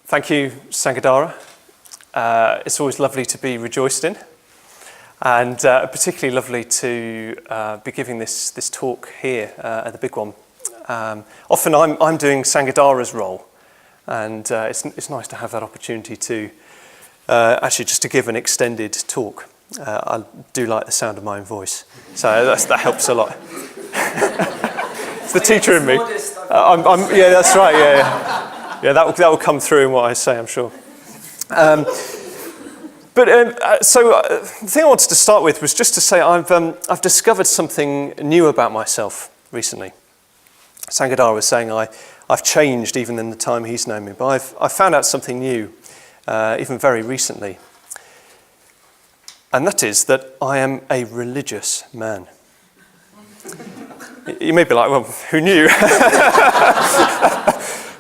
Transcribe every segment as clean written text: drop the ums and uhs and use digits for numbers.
Thank you, Sanghadara. It's always lovely to be rejoiced in, and particularly lovely to be giving this talk here at the big one. Often I'm doing Sanghadara's role, and it's nice to have that opportunity to actually just to give an extended talk. I do like the sound of my own voice, so that helps a lot. It's the teacher in me. Yeah, that's right. Yeah, that will come through in what I say, I'm sure. So the thing I wanted to start with was just to say I've discovered something new about myself recently. Sanghadara was saying I've changed even in the time he's known me, but I've found out something new, even very recently. And that is that I am a religious man. You may be like, well, who knew?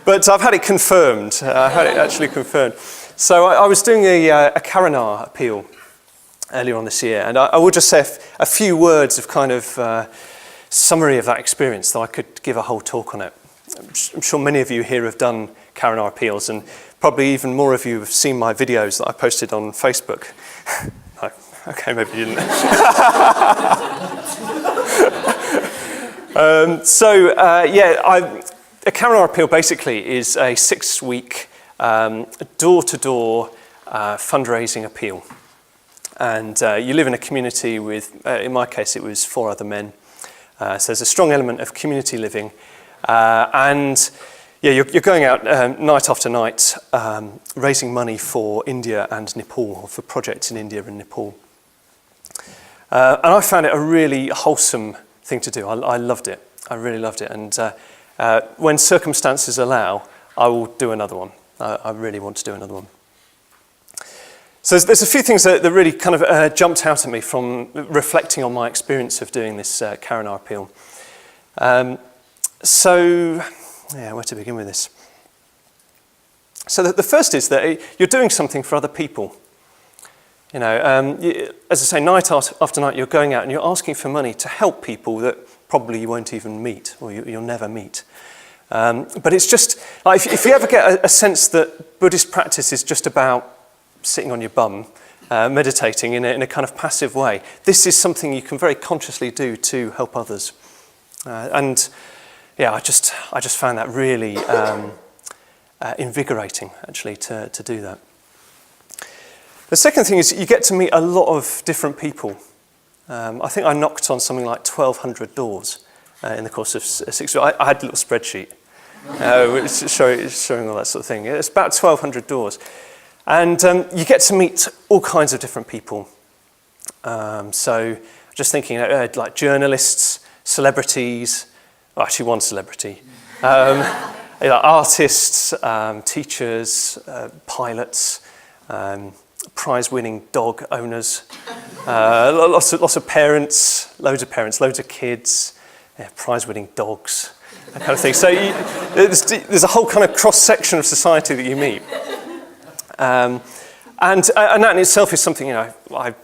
But I've had it confirmed. I had it actually confirmed. So I was doing a Karana appeal earlier on this year, and I will just say a few words of kind of summary of that experience, though I could give a whole talk on it. I'm sure many of you here have done Karana appeals, and probably even more of you have seen my videos that I posted on Facebook. No, okay, maybe you didn't. A Karana appeal basically is a 6-week door-to-door fundraising appeal. And you live in a community with, in my case, it was 4 other men. So there's a strong element of community living. You're going out night after night raising money for India and Nepal, or for projects in India and Nepal. And I found it a really wholesome thing to do. I loved it. I really loved it. And when circumstances allow, I will do another one. I really want to do another one. So there's a few things that really kind of jumped out at me from reflecting on my experience of doing this Karana appeal. Where to begin with this? So the first is that you're doing something for other people. You know, as I say, night after night, you're going out and you're asking for money to help people that probably you won't even meet, or you'll never meet. But it's just, like, if you ever get a sense that Buddhist practice is just about sitting on your bum, meditating in a kind of passive way, this is something you can very consciously do to help others. I just found that really invigorating, actually, to do that. The second thing is you get to meet a lot of different people. I think I knocked on something like 1,200 doors in the course of 6 weeks. I had a little spreadsheet showing all that sort of thing. It's about 1,200 doors. And you get to meet all kinds of different people. So just thinking like journalists, celebrities, well, actually one celebrity, artists, teachers, pilots, prize-winning dog owners, lots of parents, loads of kids, prize-winning dogs, that kind of thing. So there's a whole kind of cross-section of society that you meet. And that in itself is something, I'm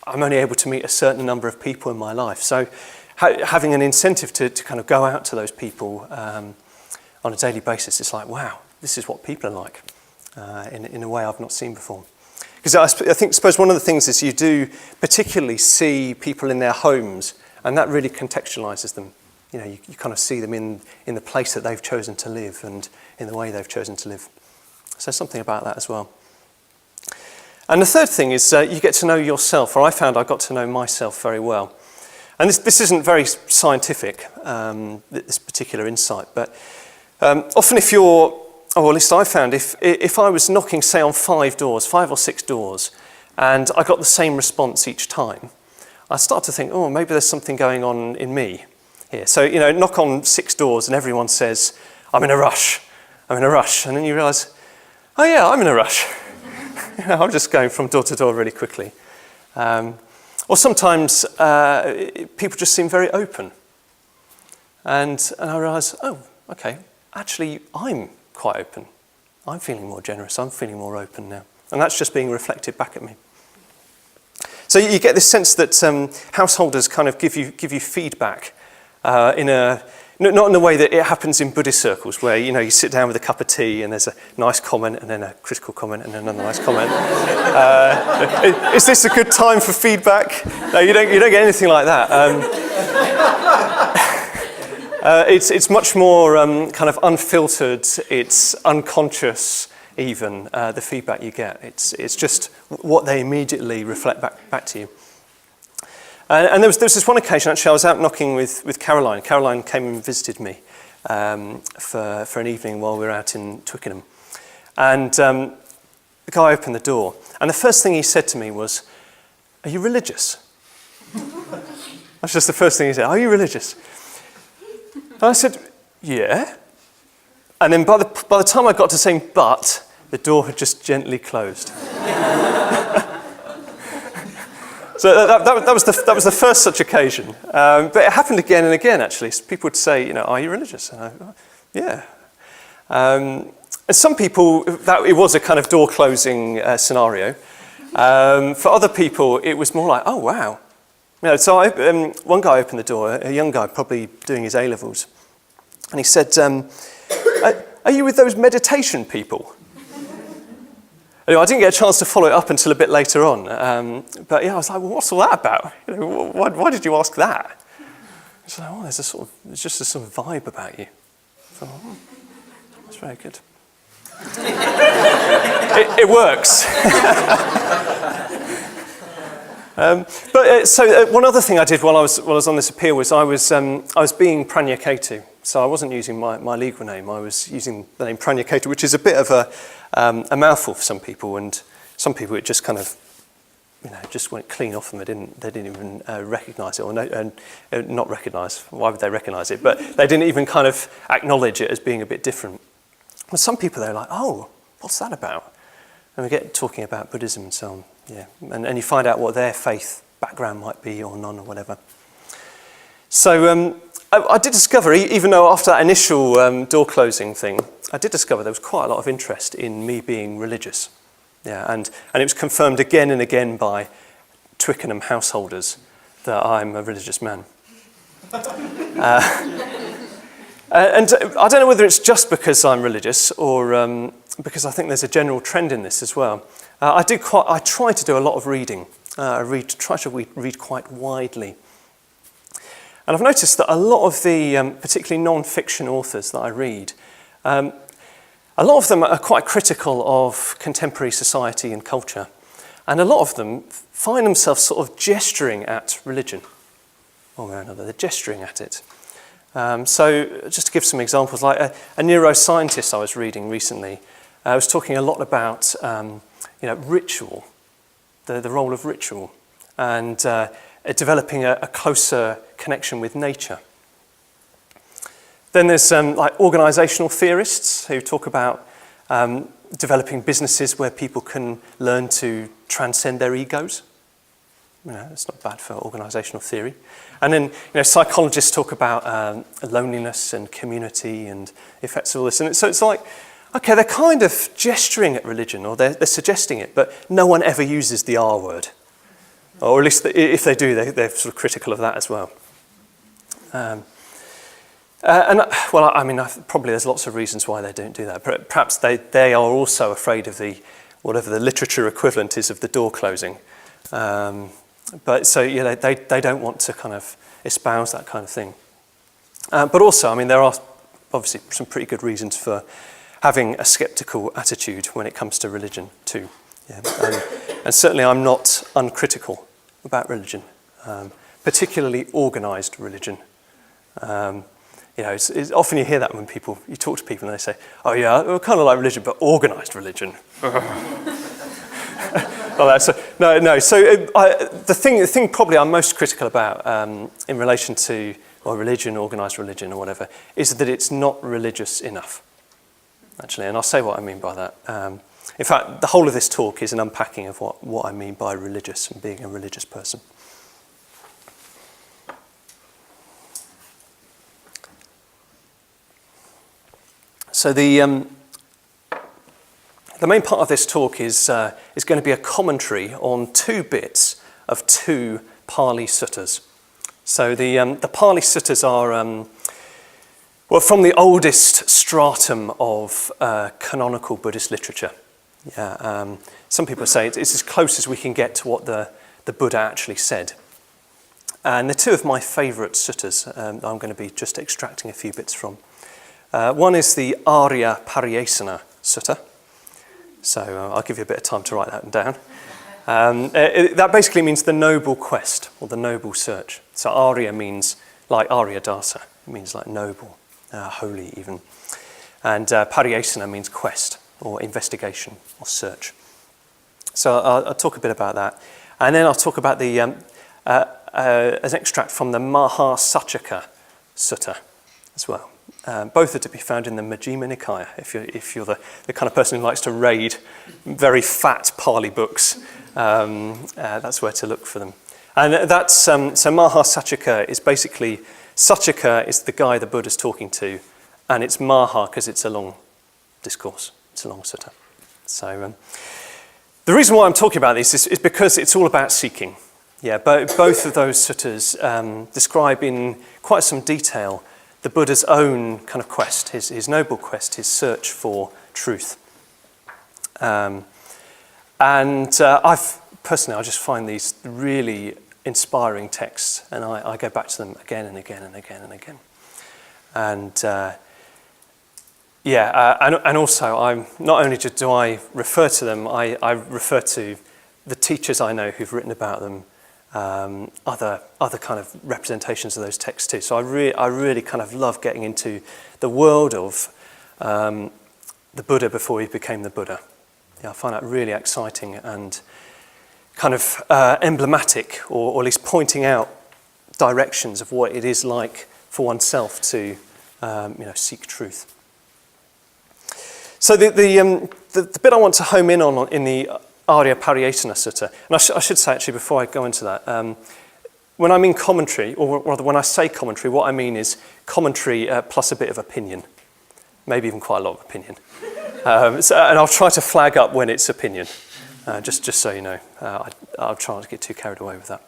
only able to meet a certain number of people in my life. So having an incentive to kind of go out to those people on a daily basis, it's like, wow, this is what people are like in a way I've not seen before. Because I suppose one of the things is you do particularly see people in their homes, and that really contextualizes them. You know, you kind of see them in the place that they've chosen to live and in the way they've chosen to live. So something about that as well. And the third thing is you get to know yourself, or I found I got to know myself very well. And this isn't very scientific, this particular insight, but often if you're, or at least I found, if I was knocking, say, on 5 or 6 doors, and I got the same response each time, I start to think, oh, maybe there's something going on in me here. So, knock on 6 doors and everyone says, I'm in a rush. And then you realise, oh yeah, I'm in a rush. I'm just going from door to door really quickly. Or sometimes people just seem very open. And I realise, oh, okay, actually I'm quite open. I'm feeling more generous. I'm feeling more open now. And that's just being reflected back at me. So you get this sense that householders kind of give you feedback in a not in the way that it happens in Buddhist circles, where you sit down with a cup of tea and there's a nice comment and then a critical comment and then another nice comment. Is this a good time for feedback? No, you don't get anything like that. It's much more kind of unfiltered. It's unconscious, even the feedback you get. It's just what they immediately reflect back to you. And there was this one occasion, actually, I was out knocking with Caroline. Caroline came and visited me for an evening while we were out in Twickenham. And the guy opened the door, and the first thing he said to me was, "Are you religious?" That's just the first thing he said, "Are you religious?" And I said, "Yeah." And then by the time I got to saying "but," the door had just gently closed. So that was the first such occasion. But it happened again and again, actually. So people would say, "Are you religious?" And I go, "Yeah." And some people, it was a kind of door-closing scenario. For other people, it was more like, "Oh, wow." So one guy opened the door, a young guy, probably doing his A-levels. And he said, "Are you with those meditation people?" Anyway, I didn't get a chance to follow it up until a bit later on. But yeah, I was like, "Well, what's all that about? Why did you ask that?" He's like, "Oh, there's just a sort of vibe about you." I thought, that's very good. It works. So one other thing I did while I was on this appeal was I was being Prajnaketu. So I wasn't using my legal name. I was using the name Prajnaketu, which is a bit of a mouthful for some people, and some people it just kind of just went clean off them. They didn't even recognise it, or not recognise. Why would they recognise it? But they didn't even kind of acknowledge it as being a bit different. But some people, they're like, "Oh, what's that about?" And we get talking about Buddhism and so on. Yeah, and you find out what their faith background might be, or none, or whatever. So I did discover, even though after that initial door closing thing, I did discover there was quite a lot of interest in me being religious. Yeah, and it was confirmed again and again by Twickenham householders that I'm a religious man. And I don't know whether it's just because I'm religious or because I think there's a general trend in this as well. I try to do a lot of reading. I try to read quite widely. And I've noticed that a lot of the, particularly non-fiction authors that I read, a lot of them are quite critical of contemporary society and culture. And a lot of them find themselves sort of gesturing at religion. One way or another, they're gesturing at it. So just to give some examples, like a neuroscientist I was reading recently was talking a lot about ritual, the role of ritual, and developing a closer connection with nature. Then there's like organisational theorists who talk about developing businesses where people can learn to transcend their egos. It's not bad for organisational theory. And then psychologists talk about loneliness and community and the effects of all this. And so it's like, okay, they're kind of gesturing at religion, or they're suggesting it, but no one ever uses the R word. Or at least if they do, they're sort of critical of that as well. Probably there's lots of reasons why they don't do that. Perhaps they are also afraid of whatever the literature equivalent is of the door closing. But so they don't want to kind of espouse that kind of thing. But also, there are obviously some pretty good reasons for having a sceptical attitude when it comes to religion too. Yeah. And certainly I'm not uncritical about religion, particularly organised religion. It's often you hear that when you talk to people and they say, "Oh yeah, I kind of like religion, but organised religion." The thing probably I'm most critical about in relation to religion, organised religion or whatever, is that it's not religious enough, actually. And I'll say what I mean by that. In fact, the whole of this talk is an unpacking of what I mean by religious and being a religious person. So the main part of this talk is going to be a commentary on two bits of two Pali suttas. So the Pali suttas are Well, from the oldest stratum of canonical Buddhist literature. Yeah, some people say it's as close as we can get to what the Buddha actually said. And they're two of my favourite suttas I'm going to be just extracting a few bits from. One is the Arya Pariyesana Sutta. So I'll give you a bit of time to write that down. That basically means the noble quest, or the noble search. So Arya means like Arya Dasa. It means like noble, holy even. And Pariyesana means quest, or investigation, or search. So I'll talk a bit about that. And then I'll talk about the as an extract from the Mahasachaka Sutta as well. Both are to be found in the Majjhima Nikaya, if you're the kind of person who likes to raid very fat Pali books. That's where to look for them. And that's, so Mahasachaka is basically, Sachaka is the guy the Buddha's talking to, and it's Maha because it's a long discourse, it's a long sutta. So the reason why I'm talking about this is because it's all about seeking. Yeah, both of those suttas describe in quite some detail the Buddha's own kind of quest, his noble quest, his search for truth. And I just find these really inspiring texts, and I go back to them again and again and again and again. And and also I'm not only do I refer to them, I refer to the teachers I know who've written about them, other kind of representations of those texts too. So I really kind of love getting into the world of the Buddha before he became the Buddha. Yeah, I find that really exciting and kind of emblematic, or at least pointing out directions of what it is like for oneself to seek truth. So the bit I want to home in on in the Arya Pariyesana Sutta, and I should say actually before I go into that, when I mean commentary, or rather when I say commentary, what I mean is commentary plus a bit of opinion, maybe even quite a lot of opinion. And I'll try to flag up when it's opinion, just so you know. I'll try not to get too carried away with that.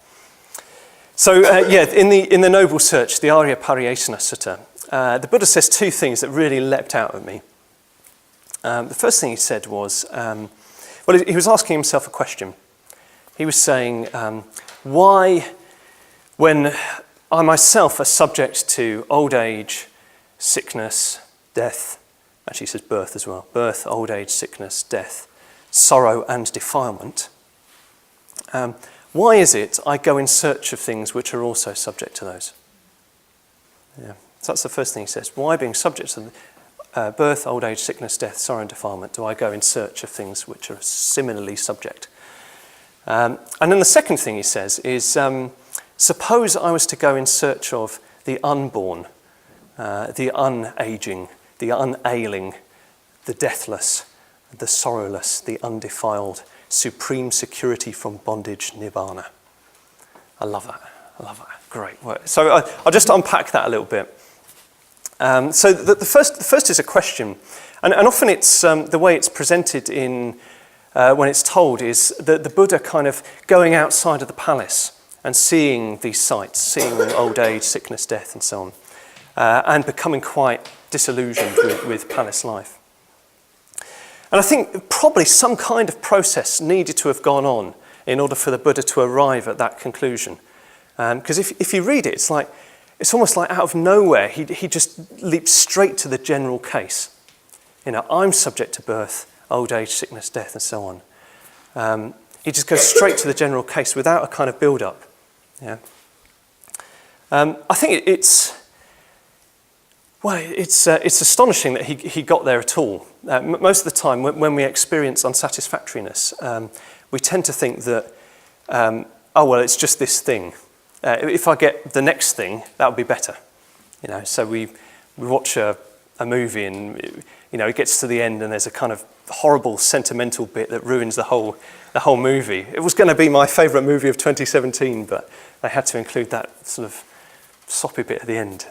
So in the Noble Search, the Arya Pariyesana Sutta, the Buddha says two things that really leapt out at me. The first thing he said was, he was asking himself a question. He was saying, why, when I myself are subject to old age, sickness, death, actually he says birth as well, birth, old age, sickness, death, sorrow and defilement, why is it I go in search of things which are also subject to those? Yeah. So that's the first thing he says. Why, being subject to birth, old age, sickness, death, sorrow and defilement, do I go in search of things which are similarly subject? And then the second thing he says is, suppose I was to go in search of the unborn, the unaging, the unailing, the deathless, the sorrowless, the undefiled, supreme security from bondage, nibbana. I love that. Great work. So I'll just unpack that a little bit. So the first is a question, and often it's the way it's presented in when it's told is the Buddha kind of going outside of the palace and seeing these sights, seeing old age, sickness, death, and so on, and becoming quite disillusioned with palace life. And I think probably some kind of process needed to have gone on in order for the Buddha to arrive at that conclusion. Because if you read it, it's almost like out of nowhere, he just leaps straight to the general case. I'm subject to birth, old age, sickness, death, and so on. He just goes straight to the general case without a kind of build-up. Yeah. I think it's astonishing that he got there at all. Most of the time, when we experience unsatisfactoriness, we tend to think that, it's just this thing. If I get the next thing, that would be better. So we watch a movie and it gets to the end and there's a kind of horrible sentimental bit that ruins the whole movie. It was going to be my favourite movie of 2017, but they had to include that sort of soppy bit at the end.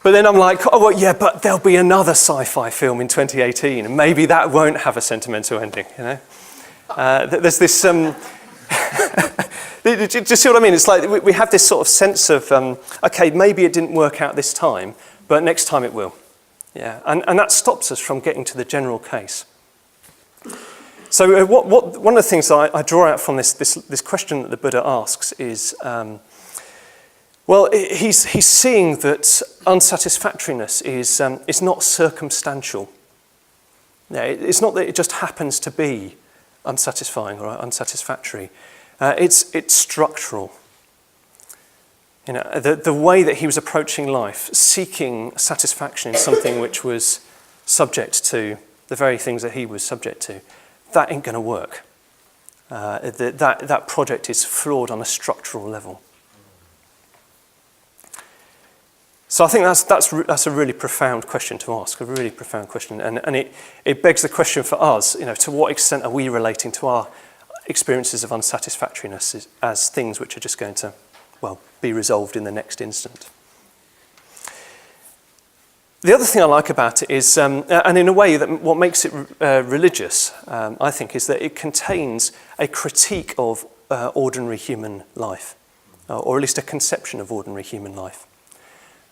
But then I'm like, but there'll be another sci-fi film in 2018, and maybe that won't have a sentimental ending. There's this. Do you see what I mean? It's like we have this sort of sense of, okay, maybe it didn't work out this time, but next time it will. Yeah, and that stops us from getting to the general case. So one of the things that I draw out from this question that the Buddha asks is, well, he's seeing that unsatisfactoriness is not circumstantial. Yeah, it's not that it just happens to be unsatisfying or unsatisfactory. It's structural. You know, the way that he was approaching life, seeking satisfaction in something which was subject to the very things that he was subject to, that ain't going to work. That project is flawed on a structural level. So I think that's a really profound question to ask, a really profound question, and it begs the question for us, you know, to what extent are we relating to our experiences of unsatisfactoriness as things which are just going to, well, be resolved in the next instant. The other thing I like about it is, and in a way that what makes it religious, I think, is that it contains a critique of ordinary human life, or at least a conception of ordinary human life.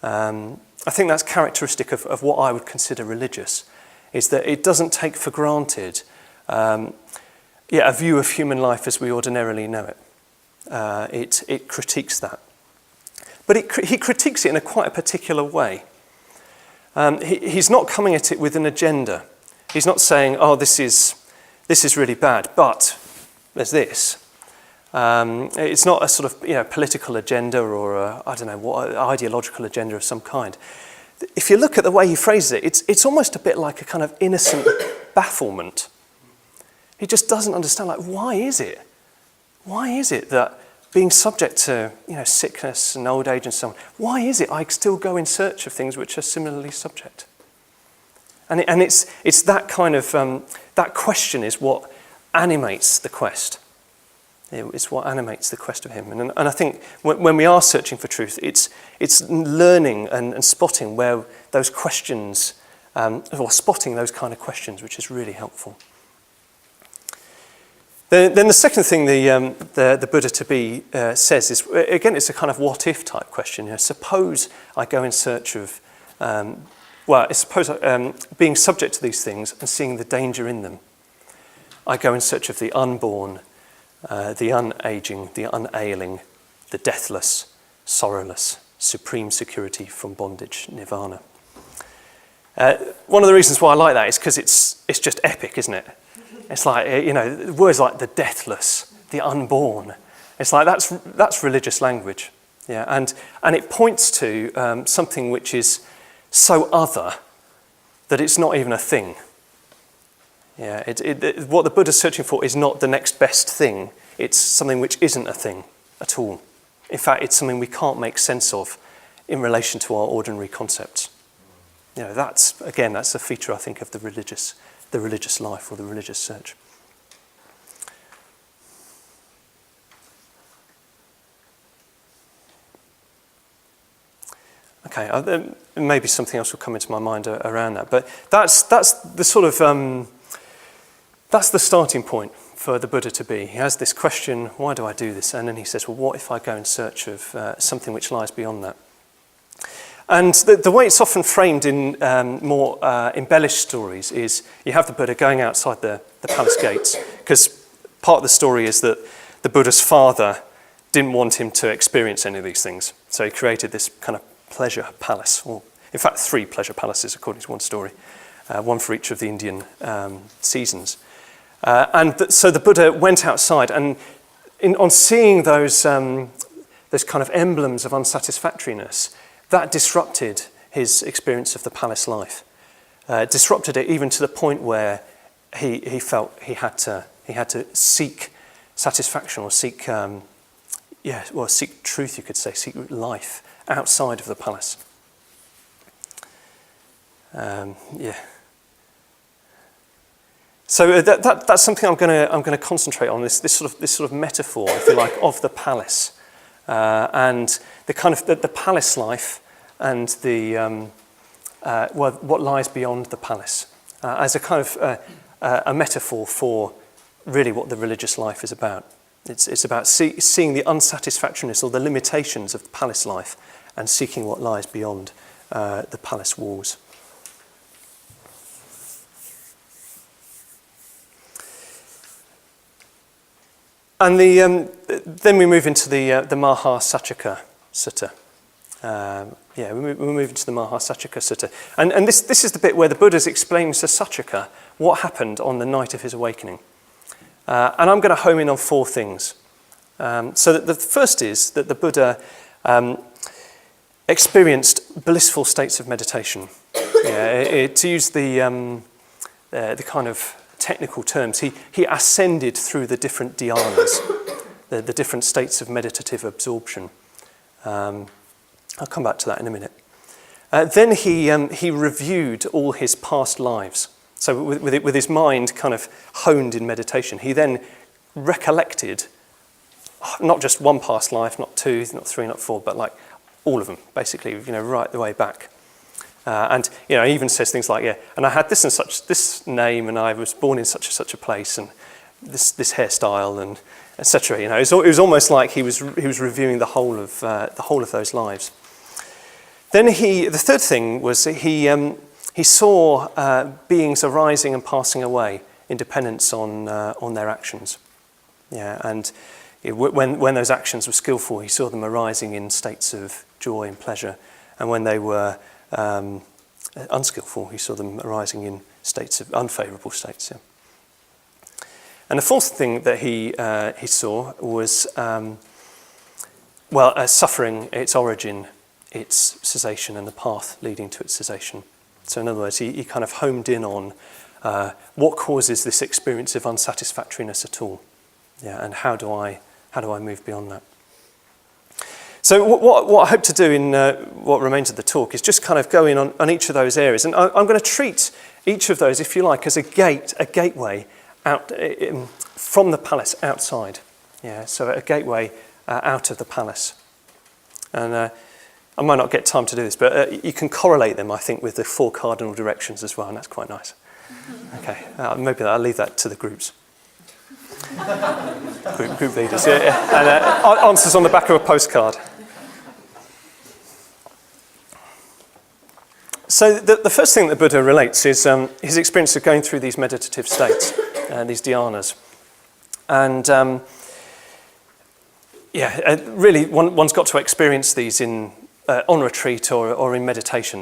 I think that's characteristic of what I would consider religious, is that it doesn't take for granted a view of human life as we ordinarily know it. It critiques that. But he critiques it in quite a particular way. He's not coming at it with an agenda. He's not saying, oh, this is really bad, but there's this. It's not a sort of political agenda or ideological agenda of some kind. If you look at the way he phrases it, it's almost a bit like a kind of innocent bafflement. He just doesn't understand, like, why is it? Why is it that being subject to sickness and old age and so on, why is it I still go in search of things which are similarly subject? And it's that kind of, that question is what animates the quest. It's what animates the quest of him. And I think when we are searching for truth, it's learning and spotting where those questions, or spotting those kind of questions, which is really helpful. Then the second thing the Buddha to be says is, again, it's a kind of what-if type question. Suppose I go in search of, being subject to these things and seeing the danger in them. I go in search of the unborn, the unaging, the unailing, the deathless, sorrowless, supreme security from bondage, nirvana. One of the reasons why I like that is because it's just epic, isn't it? It's like, words like the deathless, the unborn. It's like that's religious language, yeah. And it points to something which is so other that it's not even a thing. Yeah. What the Buddha's searching for is not the next best thing. It's something which isn't a thing at all. In fact, it's something we can't make sense of in relation to our ordinary concepts. That's a feature, I think, of the religious life or the religious search. Okay, maybe something else will come into my mind around that, but that's the sort of that's the starting point for the Buddha to be. He has this question: why do I do this? And then he says, well, what if I go in search of something which lies beyond that? And the way it's often framed in more embellished stories is you have the Buddha going outside the palace gates, because part of the story is that the Buddha's father didn't want him to experience any of these things. So he created this kind of pleasure palace, or in fact 3 pleasure palaces according to one story, one for each of the Indian seasons. So the Buddha went outside, and on seeing those kind of emblems of unsatisfactoriness, that disrupted his experience of the palace life. Disrupted it even to the point where he felt he had to seek satisfaction, or seek seek truth, you could say, seek life outside of the palace. So that's something I'm going to concentrate on. This sort of metaphor, if you like, of the palace, and the kind of the palace life, and the what lies beyond the palace, as a kind of a metaphor for really what the religious life is about. It's about seeing the unsatisfactoriness or the limitations of the palace life and seeking what lies beyond the palace walls. And then we move into the Mahasachaka Sutta. We move into the Mahasachaka Sutta. And this is the bit where the Buddha explains to Sachaka what happened on the night of his awakening. And I'm going to home in on 4 things. So that the first is that the Buddha experienced blissful states of meditation. To use the kind of technical terms, he ascended through the different dhyanas, the different states of meditative absorption. I'll come back to that in a minute. Then he reviewed all his past lives. So with his mind kind of honed in meditation, he then recollected not just one past life, not 2, not 3, not 4, but like all of them, basically, right the way back. And he even says things like, and I had this name, and I was born in such and such a place, and this hairstyle, and etc. It was almost like he was reviewing the whole of those lives. Then the third thing was he saw beings arising and passing away in dependence on their actions. And when those actions were skillful, he saw them arising in states of joy and pleasure, and when they were unskillful, he saw them arising in states of unfavourable states. And the fourth thing that he saw was suffering, its origin, its cessation, and the path leading to its cessation. So in other words, he kind of homed in on what causes this experience of unsatisfactoriness at all, and how do I move beyond that? So what I hope to do in what remains of the talk is just kind of go in on each of those areas, and I'm going to treat each of those, if you like, as a gateway out from the palace outside. So a gateway out of the palace. And I might not get time to do this, but you can correlate them, I think, with the 4 cardinal directions as well, and that's quite nice. Okay, maybe I'll leave that to the groups. Group leaders, and answers on the back of a postcard. So the first thing that Buddha relates is his experience of going through these meditative states, these dhyanas. And really one's got to experience these on retreat or in meditation.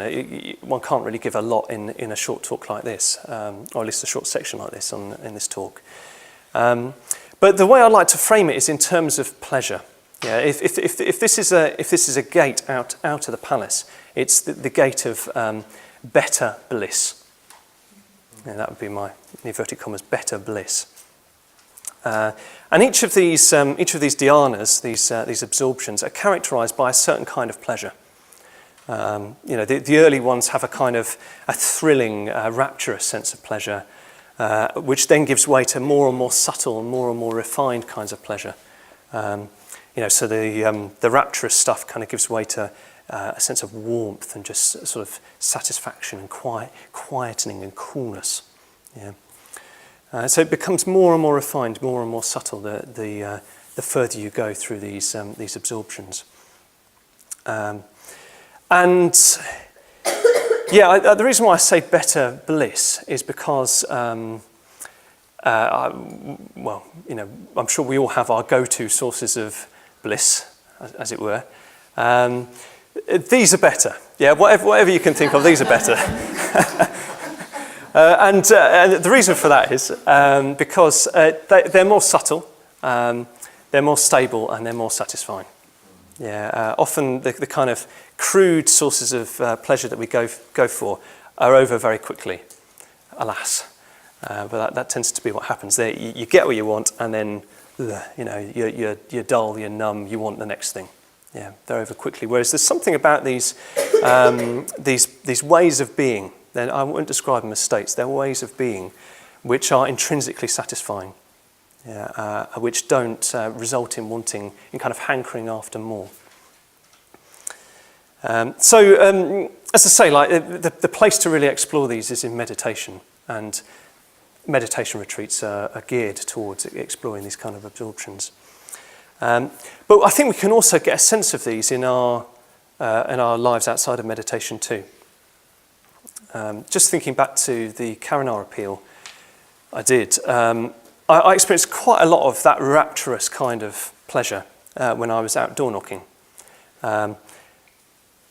One can't really give a lot in a short talk like this, or at least a short section like this in this talk. But the way I like to frame it is in terms of pleasure. If this is a gate out of the palace, it's the gate of better bliss. That would be my, in inverted commas, better bliss. And each of these dhyanas, these absorptions, are characterized by a certain kind of pleasure. The early ones have a kind of a thrilling, rapturous sense of pleasure, which then gives way to more and more subtle and more refined kinds of pleasure. So the rapturous stuff kind of gives way to a sense of warmth and just sort of satisfaction and quietening and coolness. So it becomes more and more refined, more and more subtle the further you go through these absorptions. The reason why I say better bliss is because, I'm sure we all have our go-to sources of bliss, as it were. These are better. Whatever you can think of, these are better. And the reason for that is because they're more subtle, they're more stable, and they're more satisfying. Often the kind of crude sources of pleasure that we go for are over very quickly, alas. But that tends to be what happens there. You get what you want, and then you're dull, you're numb, you want the next thing. They're over quickly. Whereas there's something about these ways of being. Then I won't describe them as states. They're ways of being which are intrinsically satisfying, which don't result in kind of hankering after more. As I say, like the place to really explore these is in meditation, and meditation retreats are geared towards exploring these kind of absorptions. But I think we can also get a sense of these in our lives outside of meditation too. Just thinking back to the Karuna appeal I did, I experienced quite a lot of that rapturous kind of pleasure when I was out door knocking.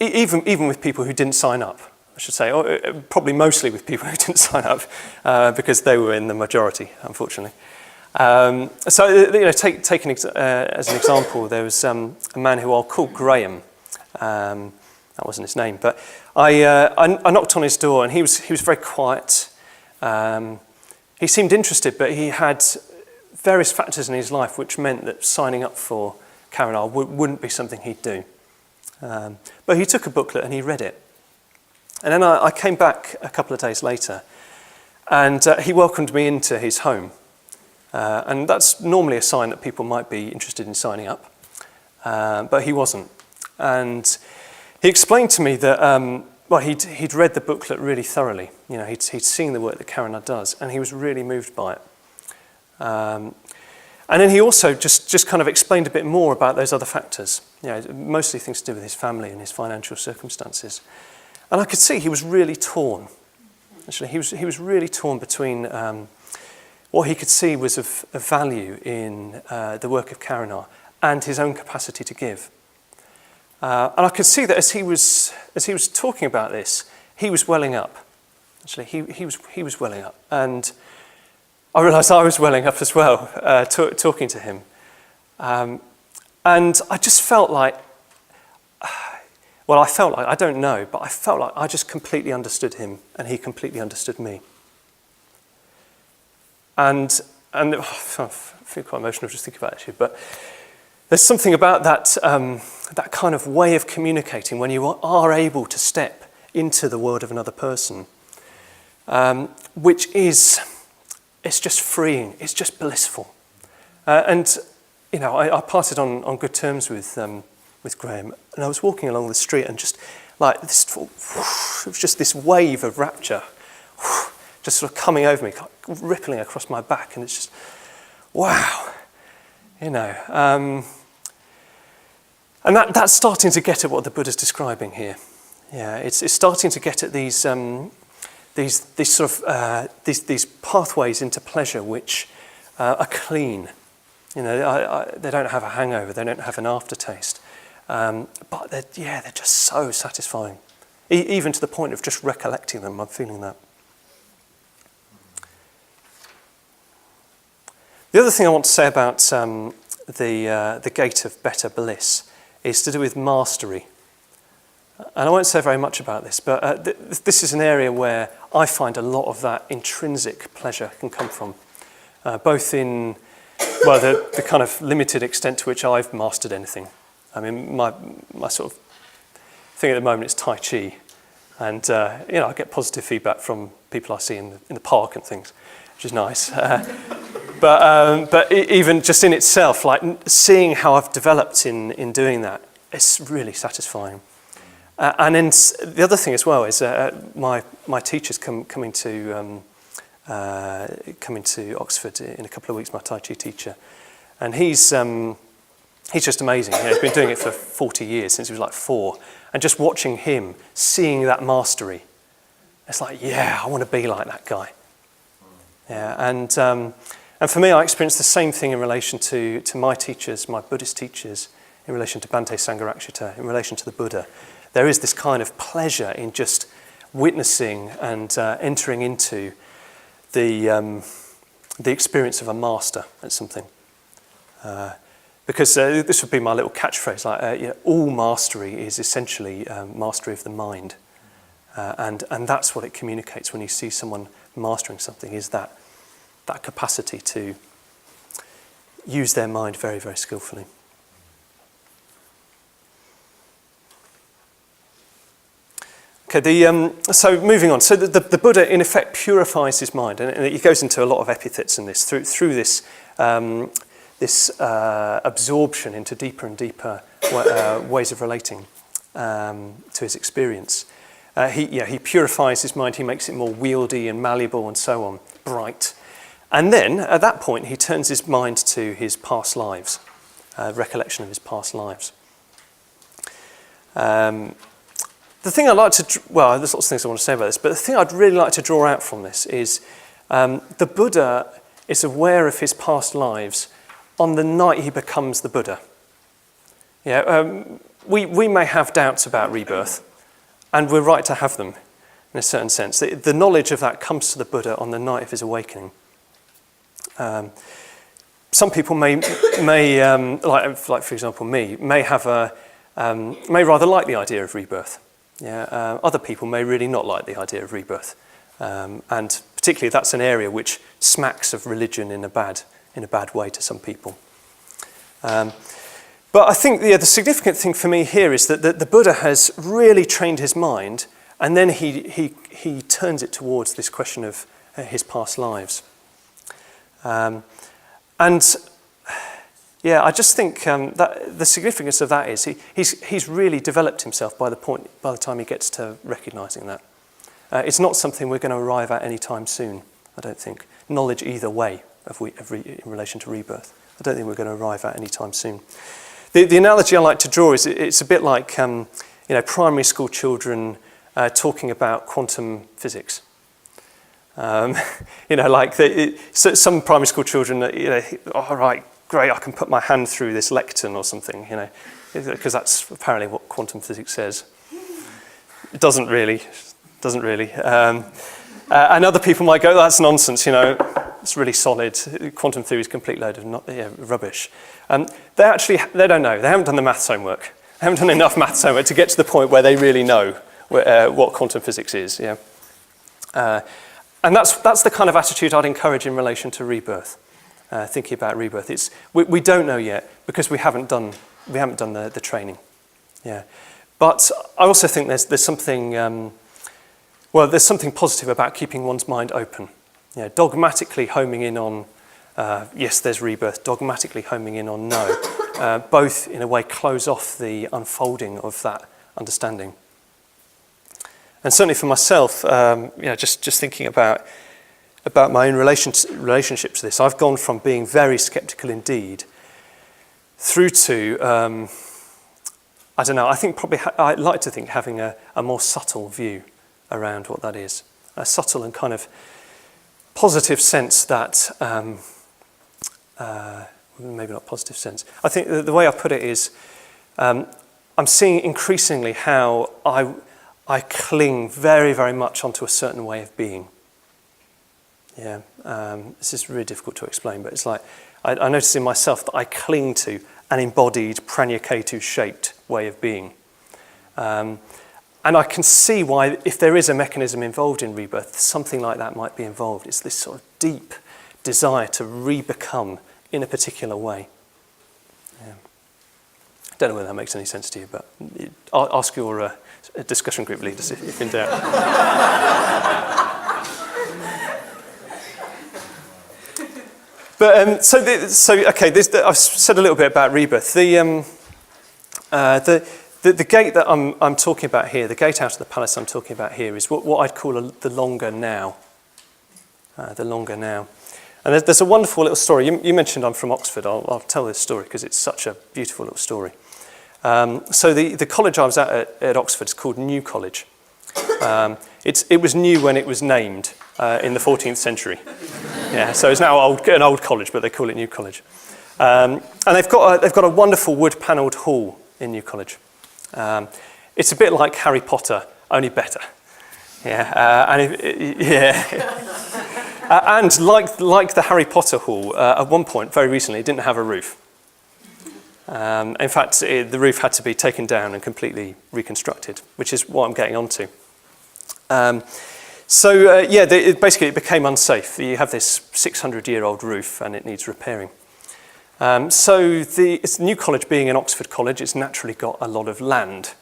Even with people who didn't sign up, I should say, or probably mostly with people who didn't sign up because they were in the majority, unfortunately. Taking as an example, there was a man who I'll call Graham. That wasn't his name, but I knocked on his door, and he was very quiet. He seemed interested, but he had various factors in his life which meant that signing up for Karuna wouldn't be something he'd do. But he took a booklet and he read it. And then I came back a couple of days later, and he welcomed me into his home. And that's normally a sign that people might be interested in signing up. But he wasn't. And he explained to me that he'd read the booklet really thoroughly. You know, he'd seen the work that Karuna does, and he was really moved by it. And then he also just kind of explained a bit more about those other factors. You know, mostly things to do with his family and his financial circumstances. And I could see he was really torn. Actually, he was really torn between what he could see was of value in the work of Karuna and his own capacity to give. And I could see that as he was talking about this, he was welling up. Actually, he was welling up, and I realised I was welling up as well, talking to him. And I just felt like, I don't know, but I felt like I just completely understood him, and he completely understood me. And I feel quite emotional just thinking about it actually, but there's something about that that kind of way of communicating when you are able to step into the world of another person, which is, it's just freeing, it's just blissful. And, you know, I parted on good terms with Graham, and I was walking along the street and just like this, it was just this wave of rapture, just sort of coming over me, rippling across my back, and it's just, wow, you know. And that's starting to get at what the Buddha's describing here. Yeah, it's starting to get at these pathways into pleasure which are clean. You know, they don't have a hangover, they don't have an aftertaste, but they're just so satisfying. Even to the point of just recollecting them, I'm feeling that. The other thing I want to say about the gate of better bliss is to do with mastery. And I won't say very much about this, but this is an area where I find a lot of that intrinsic pleasure can come from, both in, well, the kind of limited extent to which I've mastered anything. I mean, my sort of thing at the moment is Tai Chi, and you know, I get positive feedback from people I see in the park and things, which is nice. But even just in itself, like seeing how I've developed in doing that, it's really satisfying. And then the other thing as well is my teacher's coming to Oxford in a couple of weeks. My Tai Chi teacher, and he's just amazing. You know, he's been doing it for 40 years, since he was like 4, and just watching him, seeing that mastery, it's like, yeah, I want to be like that guy. Yeah, and for me, I experienced the same thing in relation to my teachers, my Buddhist teachers, in relation to Bhante Sangharakshita, in relation to the Buddha. There is this kind of pleasure in just witnessing and entering into the experience of a master at something. Because this would be my little catchphrase, like you know, all mastery is essentially mastery of the mind. And that's what it communicates when you see someone mastering something, is that capacity to use their mind very, very skillfully. Okay, so moving on. So the Buddha, in effect, purifies his mind, and he goes into a lot of epithets in this, through this absorption into deeper and deeper ways of relating to his experience. He purifies his mind, he makes it more wieldy and malleable and so on, bright. And then, at that point, he turns his mind to his past lives. recollection of his past lives. The thing I'd like to, well, there's lots of things I want to say about this, but the thing I'd really like to draw out from this is the Buddha is aware of his past lives on the night he becomes the Buddha. Yeah, we may have doubts about rebirth, and we're right to have them in a certain sense. The knowledge of that comes to the Buddha on the night of his awakening. Some people may like for example me, may rather like the idea of rebirth. Yeah, other people may really not like the idea of rebirth, and particularly that's an area which smacks of religion in a bad way to some people. But I think the significant thing for me here is that the Buddha has really trained his mind, and then he turns it towards this question of his past lives. And yeah, I just think that the significance of that is he's really developed himself by the time he gets to recognising that. It's not something we're going to arrive at any time soon, I don't think. Knowledge either way in relation to rebirth, I don't think we're going to arrive at any time soon. The analogy I like to draw is it's a bit like primary school children talking about quantum physics. Some primary school children, all right, great, I can put my hand through this lectern or something, because that's apparently what quantum physics says. It doesn't really. And other people might go, that's nonsense, it's really solid. Quantum theory is a complete load of rubbish. They don't know. They haven't done the maths homework. They haven't done enough maths homework to get to the point where they really know what quantum physics is. Yeah. And that's the kind of attitude I'd encourage in relation to rebirth. Thinking about rebirth, we don't know yet because we haven't done the training. Yeah. But I also think there's something there's something positive about keeping one's mind open. Dogmatically homing in on yes, there's rebirth, dogmatically homing in on no, both in a way close off the unfolding of that understanding. And certainly for myself, just thinking about my own relationship to this, I've gone from being very sceptical indeed through to, I don't know, I think probably I'd like to think having a more subtle view around what that is. A subtle and kind of positive sense that, maybe not positive sense. I think the way I put it is, I'm seeing increasingly how I cling very, very much onto a certain way of being. Yeah, this is really difficult to explain, but it's like, I notice in myself that I cling to an embodied Prajnaketu shaped way of being. And I can see why, if there is a mechanism involved in rebirth, something like that might be involved. It's this sort of deep desire to re-become in a particular way. Yeah. I don't know whether that makes any sense to you, but I'll ask your discussion group leaders if in doubt. But I've said a little bit about rebirth. The gate that I'm talking about here, the gate out of the palace I'm talking about here, is what I'd call the longer now. The longer now. And there's a wonderful little story. You mentioned I'm from Oxford. I'll tell this story because it's such a beautiful little story. So the college I was at Oxford is called New College. It was new when it was named in the 14th century. Yeah, so it's now an old college, but they call it New College. And they've got a wonderful wood-panelled hall in New College. It's a bit like Harry Potter, only better. Yeah, and like the Harry Potter hall, at one point, very recently, it didn't have a roof. In fact, the roof had to be taken down and completely reconstructed, which is what I'm getting onto. Basically it became unsafe. You have this 600-year-old roof and it needs repairing. It's New College being an Oxford college, it's naturally got a lot of land,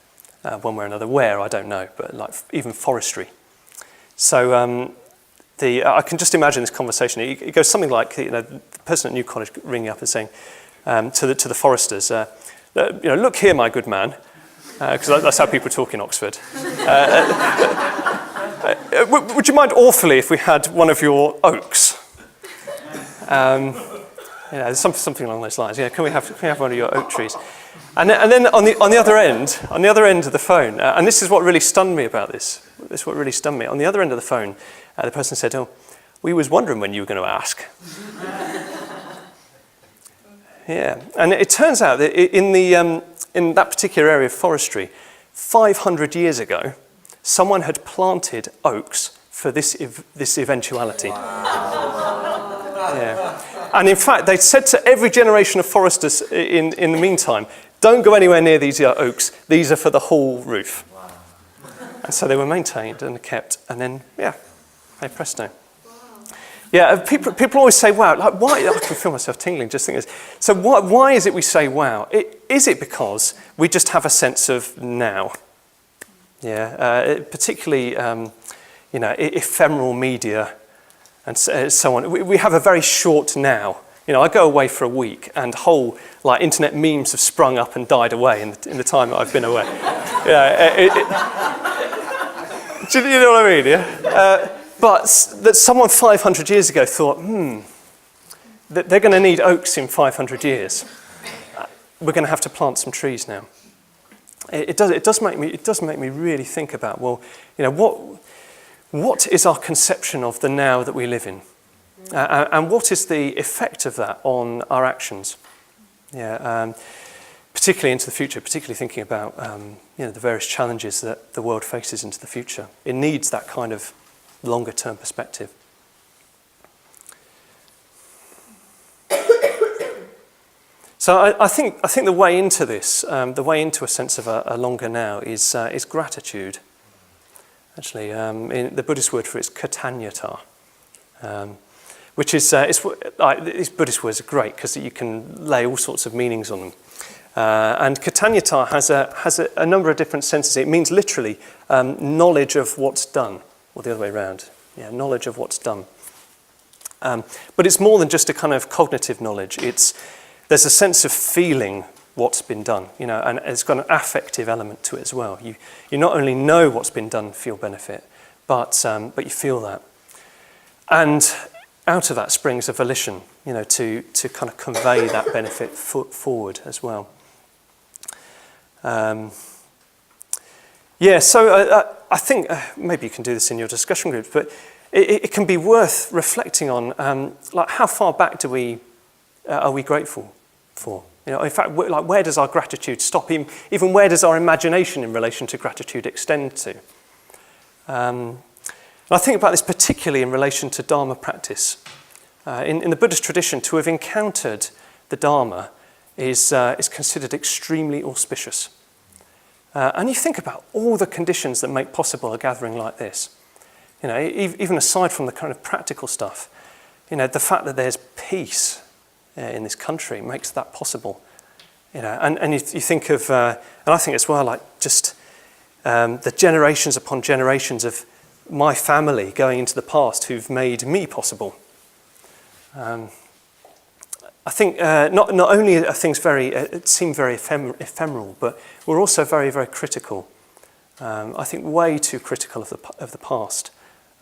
one way or another. Where, I don't know, but like even forestry. So I can just imagine this conversation. It goes something like, the person at New College ringing up and saying to the foresters, look here, my good man, because that's how people talk in Oxford. Would you mind awfully if we had one of your oaks? Something along those lines. Can we have one of your oak trees? And then on the other end of the phone, and this is what really stunned me about this. This is what really stunned me. On the other end of the phone, the person said, "Oh, we was wondering when you were going to ask." Yeah, and it turns out that in that particular area of forestry, 500 years ago, someone had planted oaks for this eventuality. Yeah. And in fact, they said to every generation of foresters in the meantime, don't go anywhere near these oaks. These are for the whole roof. Wow. And so they were maintained and kept, and then, hey presto. Wow. Yeah, people always say, wow, like why? I can feel myself tingling just thinking this. So why is it we say wow? Is it because we just have a sense of now? Yeah, particularly, ephemeral media and so on. We have a very short now. I go away for a week and whole internet memes have sprung up and died away in the time that I've been away. Do you know what I mean? Yeah. But that someone 500 years ago thought, that they're going to need oaks in 500 years. We're going to have to plant some trees now. It does make me really think about, what is our conception of the now that we live in? And what is the effect of that on our actions? Yeah, particularly into the future, particularly thinking about the various challenges that the world faces into the future. It needs that kind of longer term perspective. So I think the way into this, the way into a sense of a longer now is gratitude. Actually, in the Buddhist word for it is Prajnaketu, which is these Buddhist words are great because you can lay all sorts of meanings on them. And Prajnaketu has a number of different senses. It means literally knowledge of what's done, or the other way around. Yeah, knowledge of what's done. But it's more than just a kind of cognitive knowledge. There's a sense of feeling what's been done, and it's got an affective element to it as well. You not only know what's been done for your benefit, but you feel that. And out of that springs a volition, to kind of convey that benefit forward as well. So I think maybe you can do this in your discussion groups, but it can be worth reflecting on, how far back are we grateful for? In fact, where does our gratitude stop? Even where does our imagination in relation to gratitude extend to? And I think about this particularly in relation to Dharma practice. In the Buddhist tradition, to have encountered the Dharma is considered extremely auspicious. And you think about all the conditions that make possible a gathering like this. Even aside from the kind of practical stuff, the fact that there's peace in this country makes that possible. And you think of, and I think as well, just the generations upon generations of my family going into the past who've made me possible. I think not only are things seem very ephemeral, but we're also very, very critical. I think way too critical of the past,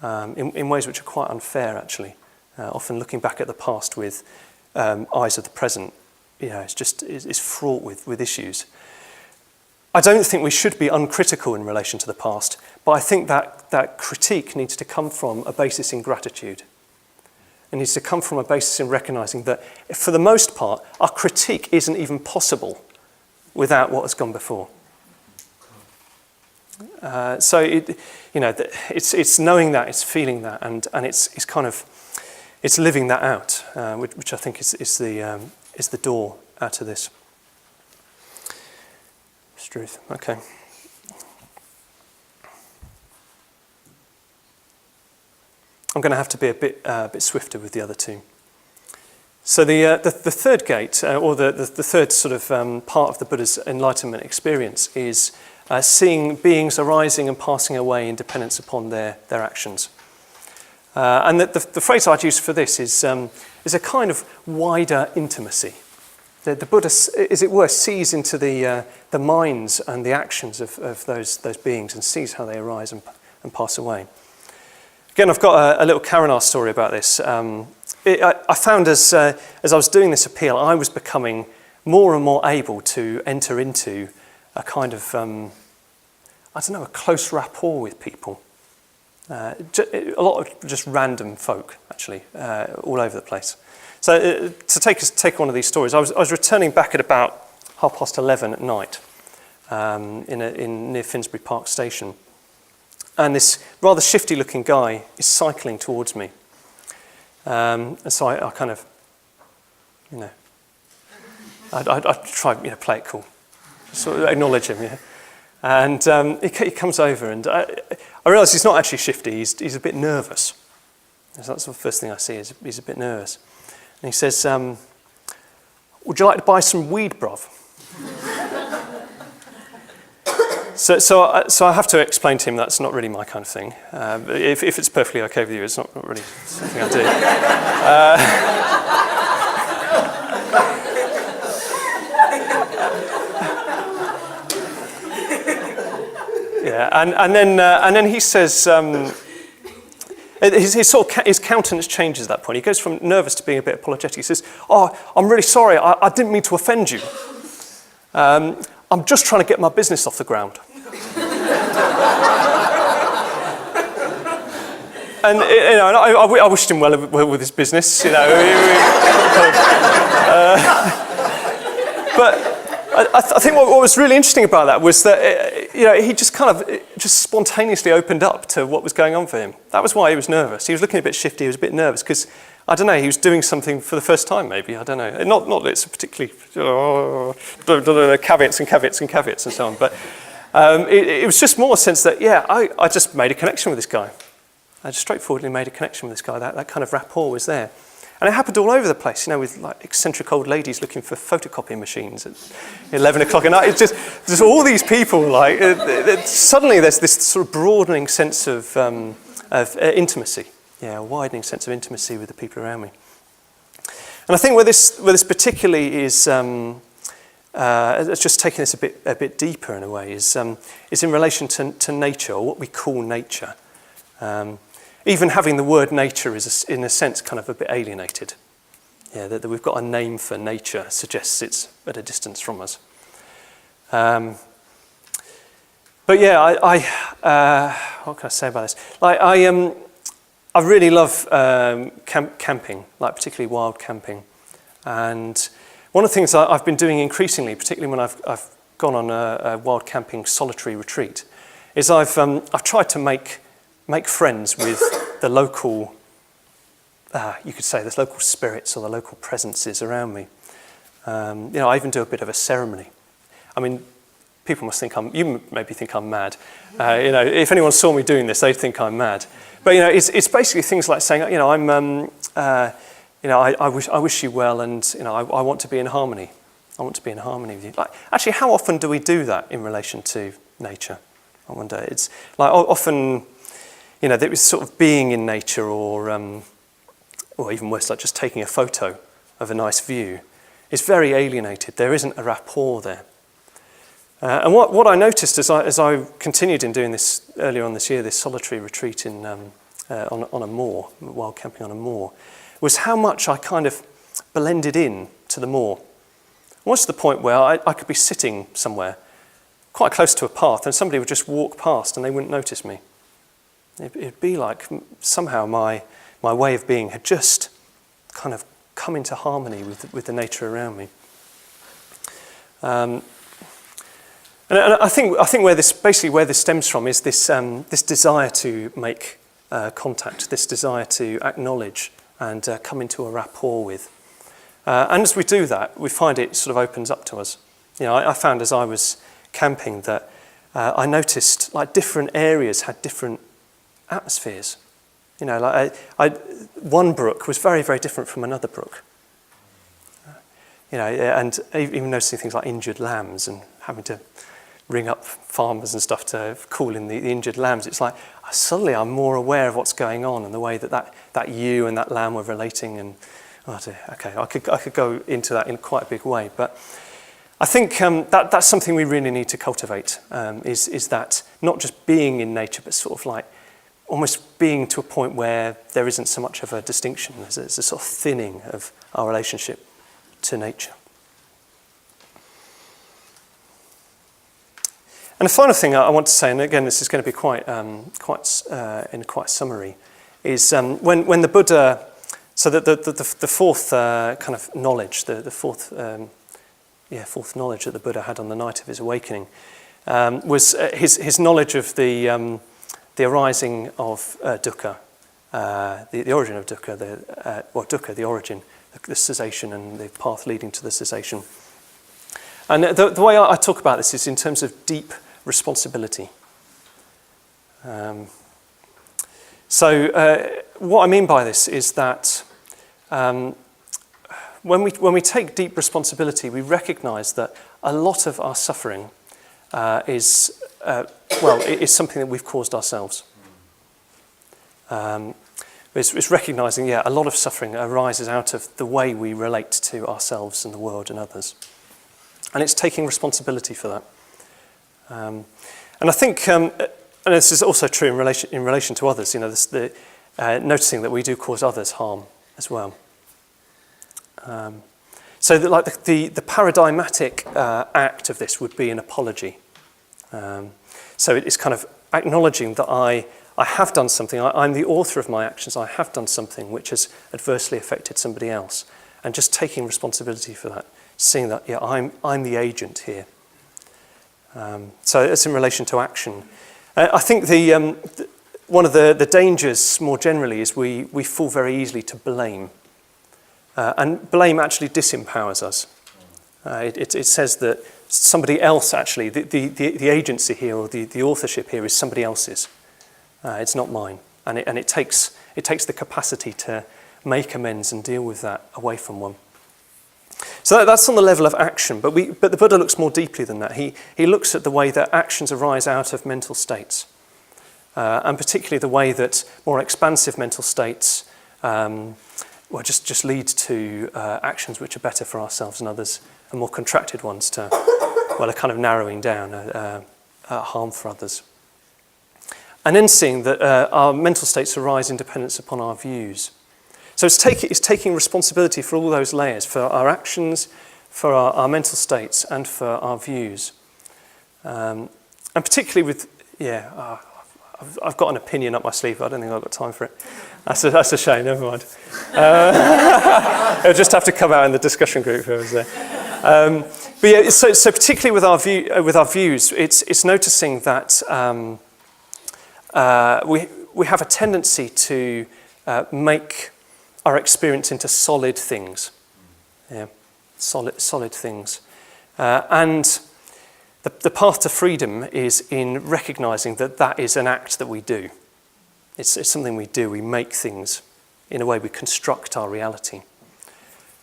in ways which are quite unfair, actually. Often looking back at the past with eyes of the present, it's fraught with issues. I don't think we should be uncritical in relation to the past, but I think that critique needs to come from a basis in gratitude. It needs to come from a basis in recognizing that, for the most part, our critique isn't even possible without what has gone before. So it's knowing that, it's feeling that, and it's living that out, which I think is the door out of this. Truth. Okay. I'm going to have to be a bit swifter with the other two. So the third gate, or the third sort of part of the Buddha's enlightenment experience is seeing beings arising and passing away in dependence upon their actions. And the phrase I'd use for this is a kind of wider intimacy. The Buddha, as it were, sees into the minds and the actions of those beings and sees how they arise and pass away. Again, I've got a little Karana story about this. I found as I was doing this appeal, I was becoming more and more able to enter into a kind of, a close rapport with people. A lot of just random folk, actually, all over the place. So to take one of these stories, I was returning back at about 11:30 at night in near Finsbury Park Station. And this rather shifty-looking guy is cycling towards me. And so I kind of, I try, play it cool, sort of acknowledge him, yeah. And he comes over, and I realise he's not actually shifty. He's a bit nervous. So that's the first thing I see is he's a bit nervous. And he says, "Would you like to buy some weed, bruv?" So I have to explain to him that's not really my kind of thing. If it's perfectly okay with you, it's not really something I do. Yeah, and then he says, his countenance changes at that point. He goes from nervous to being a bit apologetic. He says, "Oh, I'm really sorry. I didn't mean to offend you. I'm just trying to get my business off the ground." And I wished him well with his business, But I think what was really interesting about that was that he just kind of just spontaneously opened up to what was going on for him. That was why he was nervous. He was looking a bit shifty. He was a bit nervous because I don't know. He was doing something for the first time, maybe. I don't know. Not that it's a particularly caveats and so on. But it was just more a sense that I just made a connection with this guy. I just straightforwardly made a connection with this guy. That kind of rapport was there. And it happened all over the place, with like eccentric old ladies looking for photocopying machines at 11 o'clock at night. It's just all these people, suddenly there's this sort of broadening sense of intimacy. A widening sense of intimacy with the people around me. And I think where this particularly is, just taking this a bit deeper in a way, is in relation to nature, or what we call nature. Even having the word nature is, in a sense, kind of a bit alienated. That we've got a name for nature suggests it's at a distance from us. But what can I say about this? I really love camping, particularly wild camping. And one of the things I've been doing increasingly, particularly when I've gone on a wild camping solitary retreat, is I've tried to make friends with the local, you could say, the local spirits or the local presences around me. I even do a bit of a ceremony. I mean, people must think you maybe think I'm mad. If anyone saw me doing this, they'd think I'm mad. But it's basically things like saying, I wish you well, and I want to be in harmony. I want to be in harmony with you. Actually, how often do we do that in relation to nature? I wonder. It's often, that was sort of being in nature, or even worse, like just taking a photo of a nice view, is very alienated. There isn't a rapport there. And what I noticed as I continued in doing this earlier on this year, this solitary retreat on a moor, wild camping on a moor, was how much I kind of blended in to the moor. Almost to the point where I could be sitting somewhere quite close to a path and somebody would just walk past and they wouldn't notice me. It'd be like somehow my way of being had just kind of come into harmony with the nature around me. And I think where this stems from is this desire to make contact, this desire to acknowledge and come into a rapport with. And as we do that, we find it sort of opens up to us. I found as I was camping that I noticed different areas had different atmospheres. One brook was very, very different from another brook. And even noticing things like injured lambs and having to ring up farmers and stuff to call in the injured lambs. It's like suddenly I'm more aware of what's going on and the way that ewe and that lamb were relating. And I could go into that in quite a big way. But I think that's something we really need to cultivate. Is that not just being in nature, but sort of almost being to a point where there isn't so much of a distinction. There's a sort of thinning of our relationship to nature. And the final thing I want to say, and again this is going to be quite summary, is when the Buddha, so the fourth kind of knowledge, the fourth knowledge that the Buddha had on the night of his awakening, was his knowledge of the arising of dukkha, the origin of dukkha, dukkha, the origin, the cessation and the path leading to the cessation. And the way I talk about this is in terms of deep responsibility. So what I mean by this is that when we take deep responsibility, we recognise that a lot of our suffering is something that we've caused ourselves. It's recognising, a lot of suffering arises out of the way we relate to ourselves and the world and others. And it's taking responsibility for that. And I think, and this is also true in relation to others, noticing that we do cause others harm as well. So that the paradigmatic act of this would be an apology. So it's kind of acknowledging that I have done something, I'm the author of my actions, I have done something which has adversely affected somebody else, and just taking responsibility for that, seeing that, I'm the agent here. So it's in relation to action. I think one of the dangers more generally is we fall very easily to blame. And blame actually disempowers us. It says that somebody else actually, the agency here or the authorship here is somebody else's. It's not mine. And it takes the capacity to make amends and deal with that away from one. So that's on the level of action, but the Buddha looks more deeply than that. He looks at the way that actions arise out of mental states, and particularly the way that more expansive mental states just lead to actions which are better for ourselves and others, and more contracted ones to, a kind of narrowing down, harm for others. And then seeing that our mental states arise in dependence upon our views. So it's taking responsibility for all those layers, for our actions, for our mental states, and for our views. And particularly with, I've got an opinion up my sleeve, but I don't think I've got time for it. That's a shame, never mind. It'll just have to come out in the discussion group who was there. So particularly with our views, it's noticing that we have a tendency to make our experience into solid things, solid things, and the path to freedom is in recognising that is an act that we do. It's something we do. We make things in a way. We construct our reality,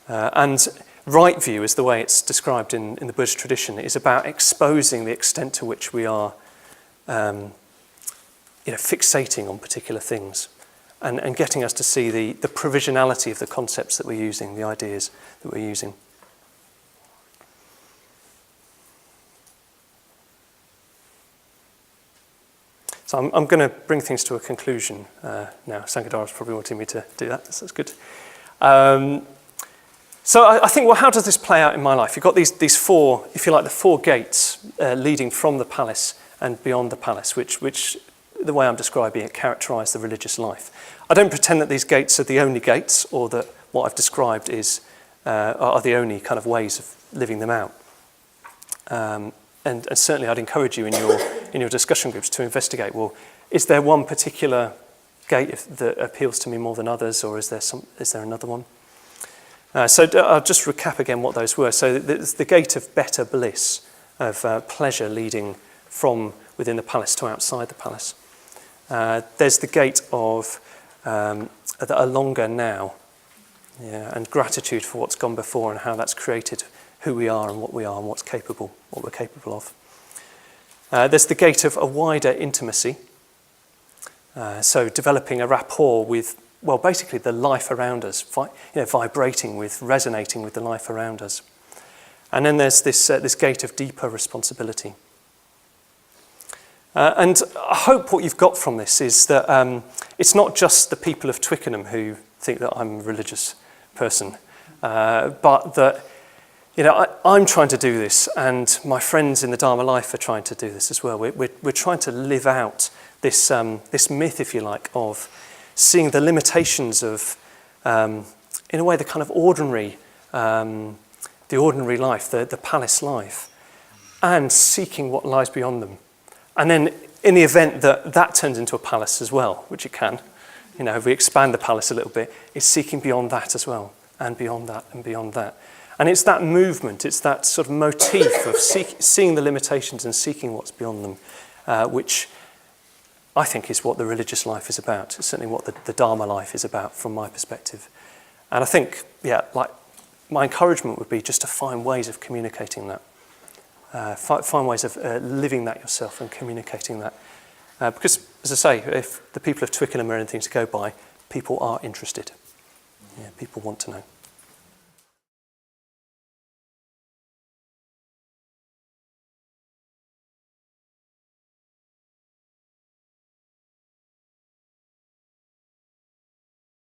and right view, is the way it's described in the Buddhist tradition, is about exposing the extent to which we are, fixating on particular things. And getting us to see the provisionality of the concepts that we're using, the ideas that we're using. So I'm going to bring things to a conclusion now. Sanghadara's probably wanting me to do that, so that's good. So I think, how does this play out in my life? You've got these four, if you like, the four gates leading from the palace and beyond the palace, which the way I'm describing it, characterise the religious life. I don't pretend that these gates are the only gates, or that what I've described are the only kind of ways of living them out. And certainly, I'd encourage you in your discussion groups to investigate. Well, is there one particular gate that appeals to me more than others, or is there another one? So I'll just recap again what those were. So there's the gate of better bliss, of pleasure leading from within the palace to outside the palace. There's the gate of a longer now, and gratitude for what's gone before and how that's created who we are and what we're capable of. There's the gate of a wider intimacy, so developing a rapport with, basically the life around us, vibrating with, resonating with the life around us. And then there's this gate of deeper responsibility. And I hope what you've got from this is that it's not just the people of Twickenham who think that I'm a religious person, but that I'm trying to do this, and my friends in the Dharma life are trying to do this as well. We're trying to live out this myth, if you like, of seeing the limitations of, in a way, the kind of ordinary life, the palace life, and seeking what lies beyond them. And then, in the event that turns into a palace as well, which it can, if we expand the palace a little bit, it's seeking beyond that as well, and beyond that, and beyond that. And it's that movement, it's that sort of motif of seeing the limitations and seeking what's beyond them, which I think is what the religious life is about. It's certainly what the Dharma life is about from my perspective. And I think, my encouragement would be just to find ways of communicating that. Find ways of living that yourself and communicating that. Because, as I say, if the people of Twickenham are anything to go by, people are interested. Yeah, people want to know.